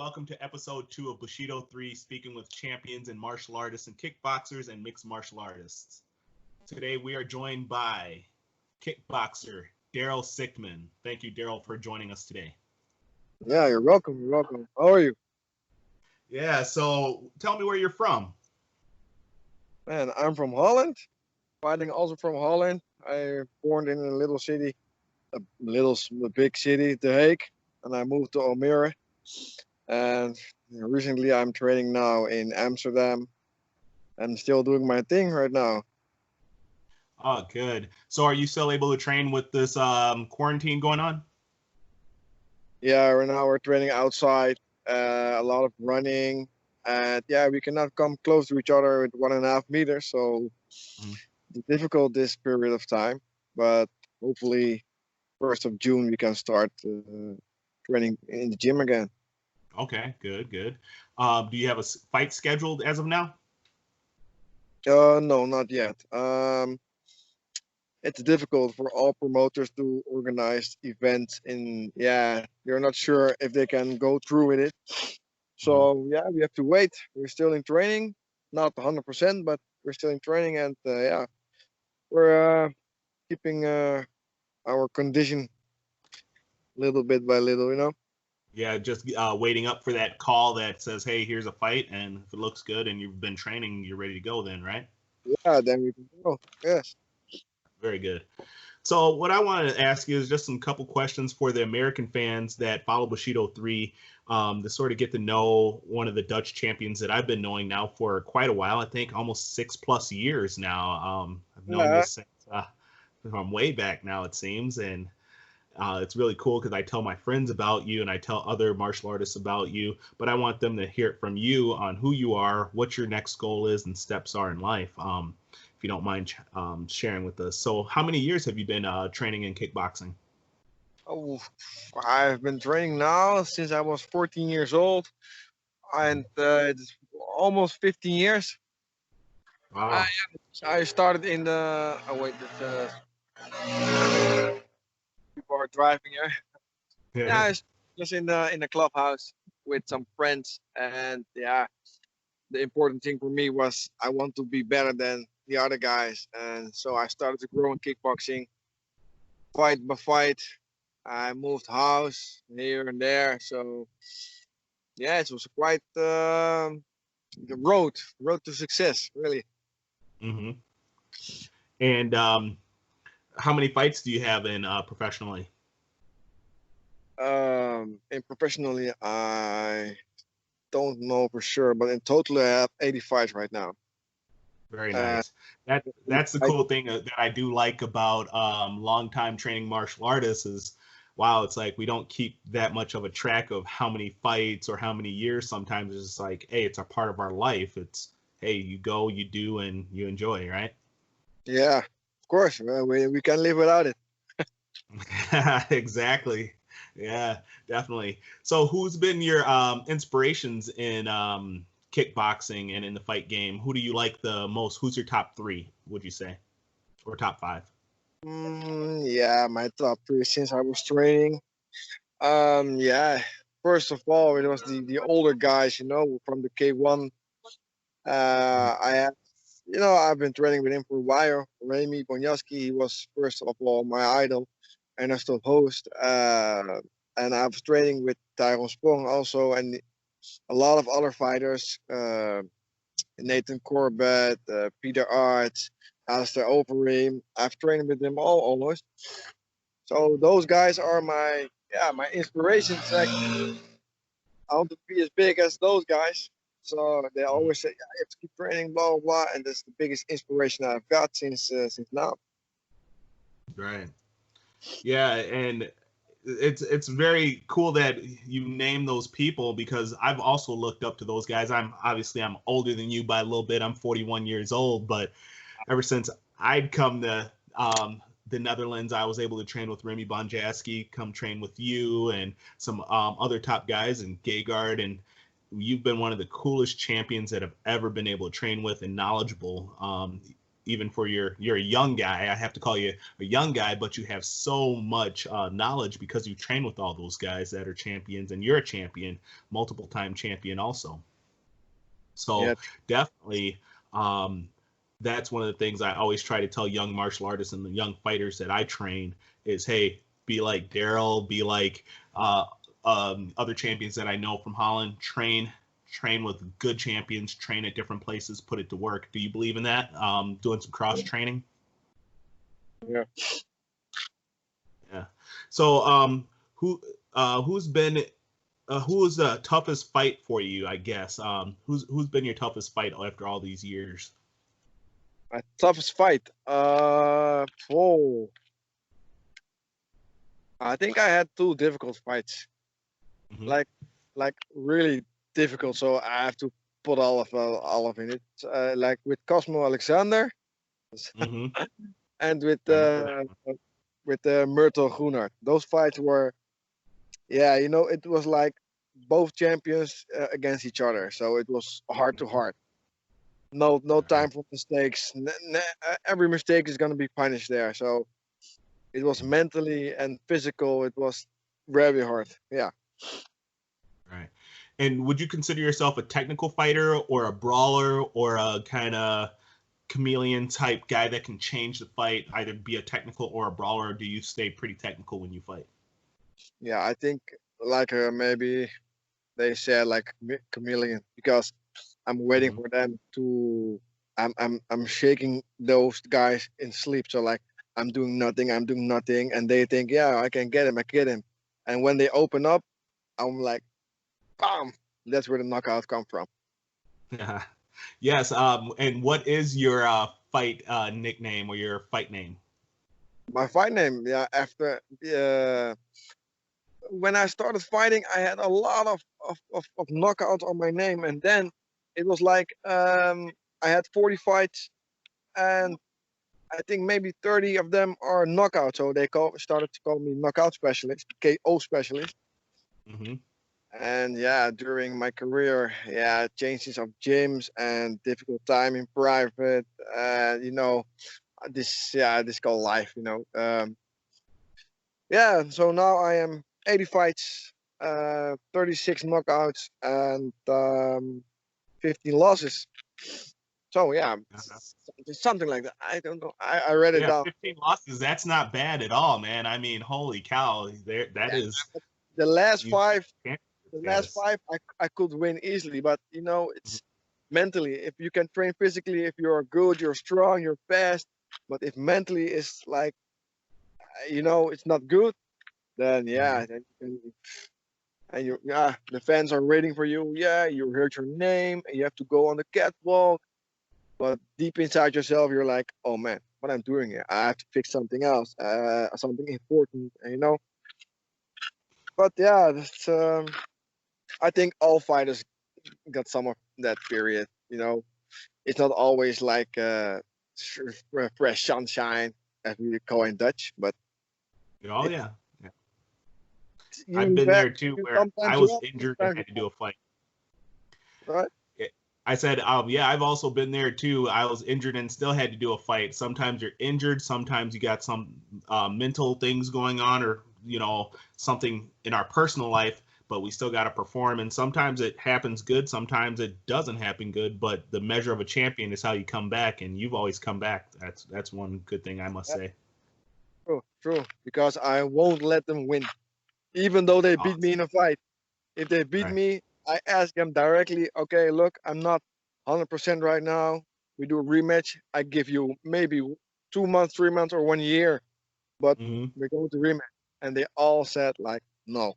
Welcome to episode 2 of Bushido 3, speaking with champions and martial artists and kickboxers and mixed martial artists. Today we are joined by kickboxer Darryl Sichtman. Thank you, Darryl, for joining us today. Yeah, you're welcome. You're welcome. How are you? Yeah, so tell me where you're from. Man, I'm from Holland. Fighting also from Holland. I born in a little city, a big city, The Hague, and I moved to Almere. And recently I'm training now in Amsterdam. I'm still doing my thing right now. Oh, good. So are you still able to train with this quarantine going on? Yeah, right now we're training outside, a lot of running. And yeah, we cannot come close to each other with 1.5 meters. So it's difficult this period of time. But hopefully 1st of June we can start training in the gym again. Okay, good. Do you have a fight scheduled as of now? No, not yet. It's difficult for all promoters to organize events you're not sure if they can go through with it. So yeah, we have to wait. We're still in training, not 100%, but we're still in training, and we're keeping our condition little bit by little. Yeah, just waiting up for that call that says, hey, here's a fight, and if it looks good and you've been training, you're ready to go then, right? Yeah, then we can go. Yes. Very good. So what I wanted to ask you is just some couple questions for the American fans that follow Bushido 3 to sort of get to know one of the Dutch champions that I've been knowing now for quite a while. I think almost 6+ years now. I've known you since from way back now, it seems, and it's really cool because I tell my friends about you and I tell other martial artists about you, but I want them to hear it from you on who you are, what your next goal is, and steps are in life. If you don't mind sharing with us. So how many years have you been training in kickboxing? Oh, I've been training now since I was 14 years old, and it's almost 15 years. Wow. I started in the. Oh wait, people are driving here. Yeah, I was just in the clubhouse with some friends, and yeah, the important thing for me was I want to be better than the other guys, and so I started to grow in kickboxing, fight by fight. I moved house here and there, so yeah, it was quite the road to success, really. Mm-hmm. And how many fights do you have in professionally? And professionally, I don't know for sure, but in total, I have 80 fights right now. Very nice. That's the cool thing that I do like about long-time training martial artists is, wow, it's like we don't keep that much of a track of how many fights or how many years. Sometimes it's just like, hey, it's a part of our life. It's, hey, you go, you do, and you enjoy, right? Yeah, of course. We can't live without it. Exactly. Yeah, definitely. So who's been your inspirations in kickboxing and in the fight game? Who do you like the most? Who's your top 3, would you say? Or top 5? Yeah, my top 3 since I was training. Yeah, first of all, it was the older guys, from the K1. I've been training with him for a while. Remy Bonyaski, he was first of all my idol, and I still host. And I was training with Tyrone Sprong also, and a lot of other fighters, Nathan Corbett, Peter Arts, Alistair Overeem. I've trained with them all almost. So those guys are my inspirations. Like, I want to be as big as those guys. So they always say, yeah, you have to keep training, blah, blah, blah. And that's the biggest inspiration I've got since now. Right. Yeah, and it's very cool that you name those people because I've also looked up to those guys. I'm older than you by a little bit. I'm 41 years old, but ever since I'd come to the Netherlands, I was able to train with Remy Bonjaski, come train with you and some other top guys and Gegard, and you've been one of the coolest champions that I've ever been able to train with and knowledgeable. even for you're a young guy. I have to call you a young guy, but you have so much knowledge because you train with all those guys that are champions, and you're a champion, multiple time champion also. So Yeah. definitely, that's one of the things I always try to tell young martial artists and the young fighters that I train is, hey, be like Darryl, be like other champions that I know from Holland. Train with good champions, train at different places, put it to work. Do you believe in that? Doing some cross training? Yeah. Yeah. So who's been who's the toughest fight for you, I guess? Who's been your toughest fight after all these years? My toughest fight. Oh, I think I had 2 difficult fights. Mm-hmm. Like really difficult. So I have to put all of in it. Like with Cosmo Alexander, Mm-hmm. and with Myrtle Groenart. Those fights were, yeah, it was like both champions against each other. So it was heart to heart. No time for mistakes. Every mistake is gonna be punished there. So it was mentally and physical. It was very hard. Yeah. Right. And would you consider yourself a technical fighter or a brawler or a kind of chameleon type guy that can change the fight, either be a technical or a brawler, or do you stay pretty technical when you fight? Yeah, I think like maybe they said like chameleon, because I'm waiting Mm-hmm. for them to. I'm shaking those guys in sleep. So like I'm doing nothing, and they think, yeah, I can get him, and when they open up, I'm like, bam! That's where the knockout come from. Yes. And what is your fight nickname or your fight name? My fight name, yeah, after when I started fighting, I had a lot of knockouts on my name, and then it was like I had 40 fights, and I think maybe 30 of them are knockouts. So they started to call me knockout specialist, KO specialist. Mm-hmm. And yeah, during my career, yeah, changes of gyms and difficult time in private, this called life, yeah. So now I am 80 fights, 36 knockouts, and 15 losses. So yeah, Uh-huh. something like that. I don't know. I read it Yeah, down. 15 losses. That's not bad at all, man. I mean, holy cow! That Yeah, is the last you five, champion the last status. 5, I could win easily, but it's mentally. If you can train physically, if you're good, you're strong, you're fast. But if mentally is like, it's not good, then Mm-hmm. yeah, and the fans are waiting for you. Yeah, you heard your name, and you have to go on the catwalk. But deep inside yourself, you're like, oh man, what I'm doing here? I have to fix something else, something important, But yeah, I think all fighters got some of that period. It's not always like fresh sunshine, as we call in Dutch, but Oh it yeah. I've you been have there too, you where I sometimes you was up, injured and sometimes you had to do a fight. right? I said, yeah, I've also been there too. I was injured and still had to do a fight. Sometimes you're injured. Sometimes you got some mental things going on, or something in our personal life. But we still got to perform. And sometimes it happens good. Sometimes it doesn't happen good. But the measure of a champion is how you come back, and you've always come back. That's one good thing I must Yeah, say. true. Because I won't let them win, even though they beat me Awesome. in a fight. If they beat Right. me, I ask them directly, okay, look, I'm not 100% right now. We do a rematch. I give you maybe 2 months, 3 months, or 1 year, but Mm-hmm. we're going to rematch. And they all said like, no.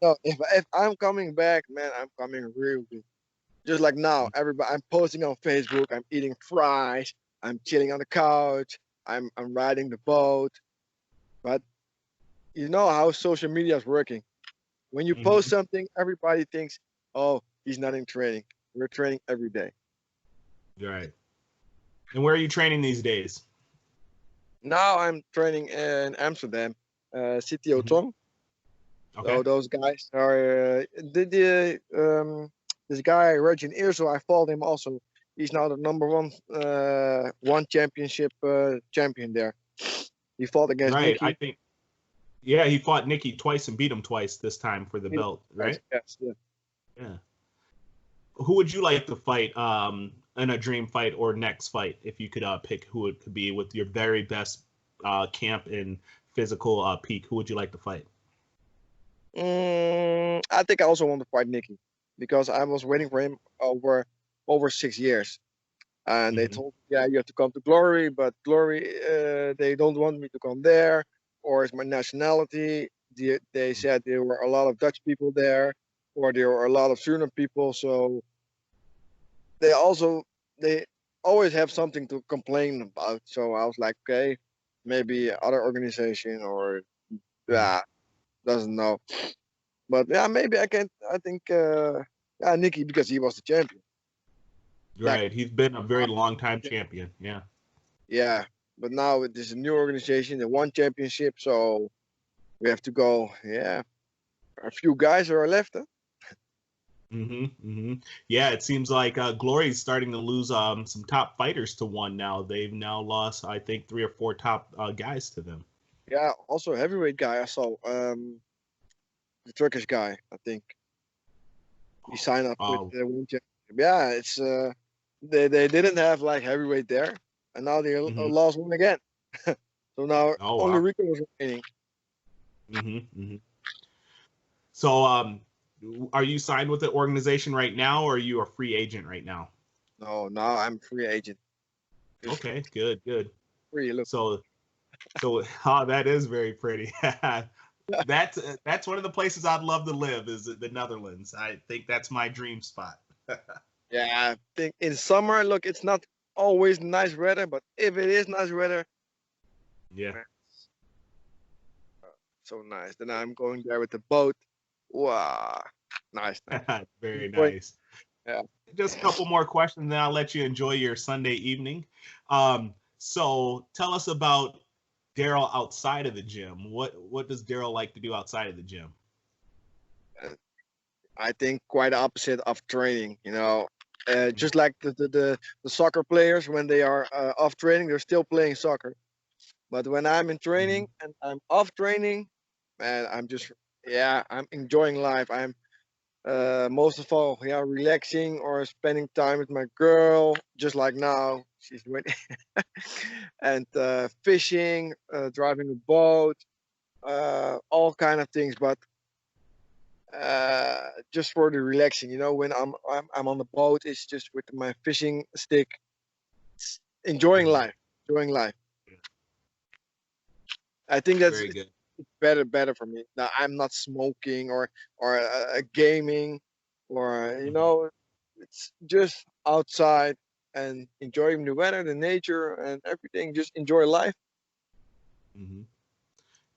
So, if I'm coming back, man, I'm coming real good. Just like now, everybody, I'm posting on Facebook. I'm eating fries. I'm chilling on the couch. I'm riding the boat. But you know how social media is working. When you post Mm-hmm. something, everybody thinks, "Oh, he's not in training. We're training every day." Right. And where are you training these days? Now I'm training in Amsterdam, City Mm-hmm. Otong. Okay. So those guys are this guy Regin Eersel. I followed him also. He's now the one championship champion there. He fought against Right. Nicky. I think. Yeah, he fought Nicky twice and beat him twice this time for the belt, right? Yes, yeah. Yeah. Who would you like to fight in a dream fight or next fight if you could pick who it could be with your very best camp and physical peak? Who would you like to fight? I think I also want to fight Nicky because I was waiting for him over 6 years. And they told me, yeah, you have to come to Glory, but Glory, they don't want me to come there, or it's my nationality. They said there were a lot of Dutch people there, or there were a lot of Suriname people. So they always have something to complain about. So I was like, okay, maybe other organization or yeah, doesn't know. But yeah, maybe I can. I think yeah, Nicky because he was the champion. Right, he's been a very long time champion. Yeah. Yeah, but now it is a new organization. They won championship, so we have to go. Yeah, a few guys are left. Huh? Yeah, it seems like Glory is starting to lose some top fighters to one now. They've now lost, I think, 3 or 4 top guys to them. Yeah, also heavyweight guy I saw. The Turkish guy, I think. He signed up with the one championship. Yeah, it's they didn't have like heavyweight there, and now they lost one again. So now only Rico was remaining. So, are you signed with the organization right now, or are you a free agent right now? No, now I'm a free agent. Okay, good. Free, look. So oh, that is very pretty. That's one of the places I'd love to live is the Netherlands. I think that's my dream spot. Yeah, I think in summer, look, it's not always nice weather, but if it is nice weather, yeah, so nice. Then I'm going there with the boat. Wow, nice. Very nice. Yeah. Just a couple more questions, then I'll let you enjoy your Sunday evening. So tell us about Darryl outside of the gym. What does Darryl like to do outside of the gym? I think quite opposite of training. You know, just like the soccer players when they are off training, they're still playing soccer. But when I'm in training and I'm off training, man, I'm enjoying life. I'm most of all, yeah, relaxing or spending time with my girl, just like now. She's waiting. And fishing, driving a boat, all kind of things. But just for the relaxing, you know, when I'm on the boat, it's just with my fishing stick, enjoying life. I think that's very good. Better for me. Now I'm not smoking or gaming, or you know, it's just outside and enjoying the weather, the nature, and everything. Just enjoy life.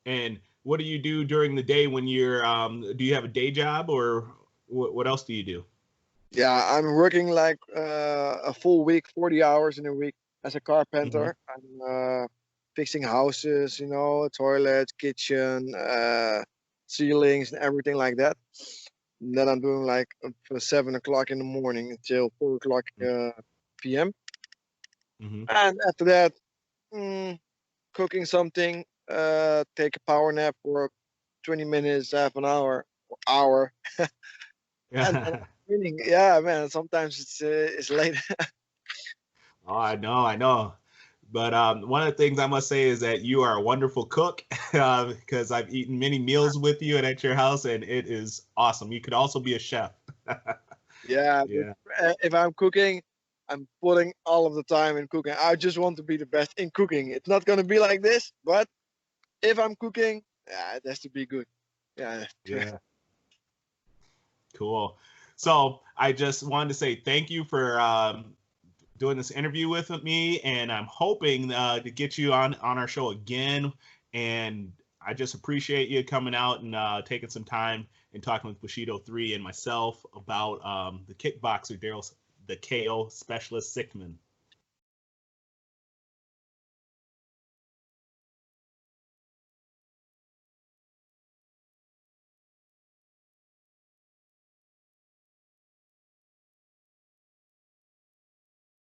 And what do you do during the day when you're? Do you have a day job, or what else do you do? Yeah, I'm working like a full week, 40 hours in a week as a carpenter. I'm fixing houses, you know, toilets, kitchen, ceilings, and everything like that. And then I'm doing like from 7 o'clock in the morning until 4 o'clock p.m. And after that, cooking something, take a power nap for 20 minutes, half an hour, or hour. And yeah, man, sometimes it's late. Oh, I know. But one of the things I must say is that you are a wonderful cook because I've eaten many meals with you and at your house, and it is awesome. You could also be a chef. Yeah. If I'm cooking, I'm putting all of the time in cooking. I just want to be the best in cooking. It's not going to be like this, but if I'm cooking, yeah, it has to be good. Yeah. Cool. So I just wanted to say thank you for doing this interview with me, and I'm hoping to get you on our show again. And I just appreciate you coming out and taking some time and talking with Bushido 3 and myself about the kickboxer Darryl, the KO specialist Sichtman.